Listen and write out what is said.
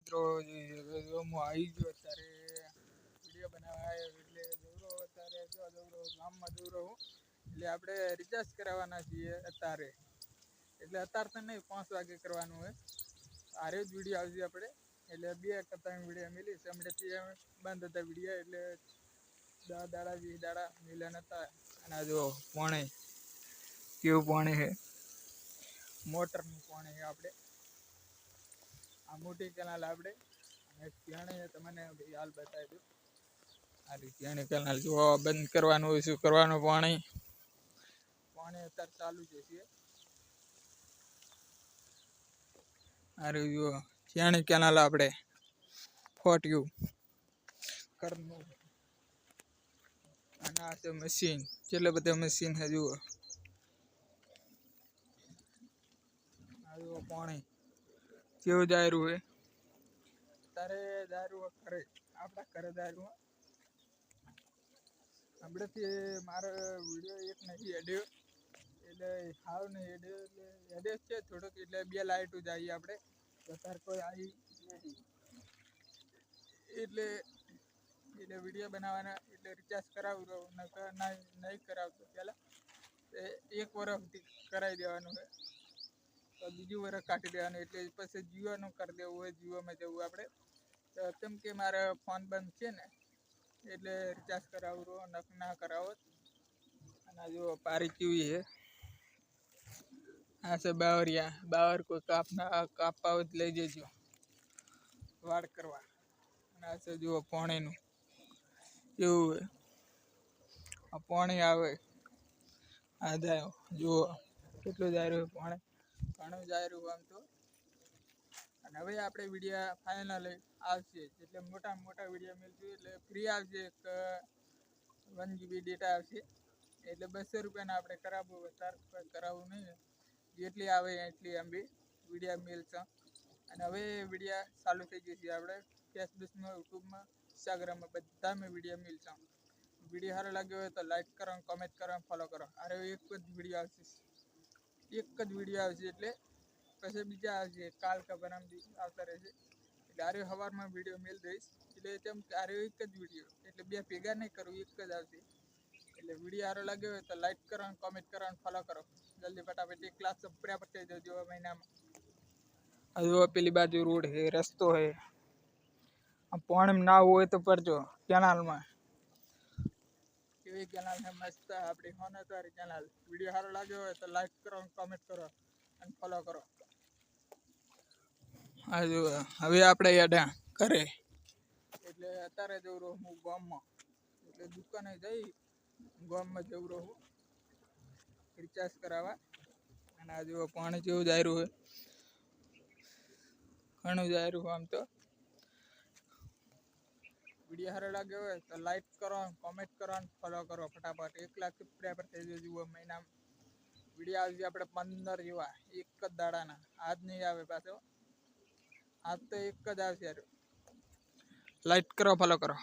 મિત્રો હું આવી ગયો અત્યારે વિડીયો બનાવવા એટલે દોરો અત્યારે જો દોરો ગામમાં દોરો હું એટલે આપણે રિચાર્જ કરાવવાના છીએ અત્યારે એટલે અત્યારે તો નહીં 5 વાગે કરવાનું હોય આરે જ વિડીયો આવશે આપણે એટલે 2 કે 3 વિડીયો મિલીશ હમણાંથી બંધ હતા વિડીયો એટલે 10 દાડા 20 દાડા મિલ્યા નતા અને જો પાણી કેવું પાણી છે મોટરનું પાણી છે આપણે આ મોટી કેનાલ આપણે અને ત્યાં તમને હાલ બતાવી દઉં આ ત્યાં કેનાલ જો બંધ કરવાનું હોય શું કરવાનું પાણી અત્યારે ચાલુ જ છે અરે જો ત્યાં કેનાલ આપણે ફોટ્યું કરનું અને આ છે મશીન કેટલા બધા મશીન છે જુઓ આ જુઓ પાણી કેવું દાયરું હોય તારે દારૂ કરે આપણા ઘરે દારૂ હમણાંથી મારો વિડીયો એક નથી એડ્યો એટલે હાવ નહીં એડ્યો એટલે એડ્યો છે થોડોક એટલે 2 લાઇટો જઈએ આપણે અત્યારે કોઈ આવી નથી એટલે વિડીયો બનાવવાના એટલે રિચાર્જ કરાવું નહીં કરાવતો પહેલાં 1 વર્ષ સુધી કરાવી દેવાનું છે તો બીજું વર્ષ કાઢી દેવાનું એટલે પછી જીઓનું કરી દેવું હોય જીઓમાં જવું આપણે તો કેમ કે મારે ફોન બંધ છે ને એટલે રિચાર્જ કરાવું ના કરાવો અને જો પારી કેવી છે આ છે બાવર કોઈ કાપવા હોય લઈ જજો વાડ કરવા અને આ છે જુઓ પાણીનું એવું હોય આ પાણી આવે આ જાય જુઓ કેટલું જાય રહ્યું પાણી ઘણું જાય રહ્યું આમ તો અને હવે આપણે વિડીયો ફાઇનલ આવશે એટલે મોટા વિડીયો મળશે એટલે ફ્રી આવશે એક 1 GB ડેટા આવશે એટલે 200 રૂપિયાના આપણે કરાવવું વધારે કરાવવું નહીં જેટલી આવે એટલી એમબી વિડીયો મળશે અને હવે વિડીયો ચાલુ થઈ જશે આપણે ફેસબુકમાં યુટ્યુબમાં ઇન્સ્ટાગ્રામમાં બધામાં વિડીયો મળશે વિડીયો સારો લાગ્યો હોય તો લાઈક કરો કોમેન્ટ કરો ફોલો કરો અરે એક જ વિડીયો આવશે એટલે પછી બીજા આવશે કાલ કે પરમ દિવસ આવતા રહેશે એટલે આરે સવારમાં વિડીયો મેળ દઈશ એટલે તેમ આરે એક જ વિડીયો એટલે 2 ભેગા નહીં કરું એક જ આવશે એટલે વિડીયો સારો લાગ્યો હોય તો લાઈક કરો કોમેન્ટ કરો ફોલો કરો જલ્દી ફટાફટ 1 લાખ સબસ્ક્રાઈબર થઈ જજો મહિનામાં હજુ પેલી બાજુ રોડ છે રસ્તો છે આ પાણી ના હોય તો પડજો કેનાલમાં કેવી કેનાલ છે મસ્ત આપણી હોનતારી કેનાલ વિડીયો સારો લાગ્યો હોય તો લાઈક કરો કોમેન્ટ કરો અને ફોલો કરો હજુ હવે આપણે યાડા કરે એટલે અત્યારે જવું રહું હું ગામમાં એટલે દુકાને જઈ ગામમાં જવું રહું રિચાર્જ કરાવવા અને આ જો પાણી જેવું જાયરું હોય ઘણું જાયરું આમ તો વિડીયો સારો લાગ્યો હોય તો લાઈક કરો કોમેન્ટ કરો અને ફોલો કરો ફટાફટ 1 લાખ સબસ્ક્રાઈબર થઈ જજો મહિનામાં વિડીયો આવશે આપણે 15 જેવા એક જ દાડાના આજ નહીં આવે પાછો આજ તો એક જ આવશે લાઈક કરો ફોલો કરો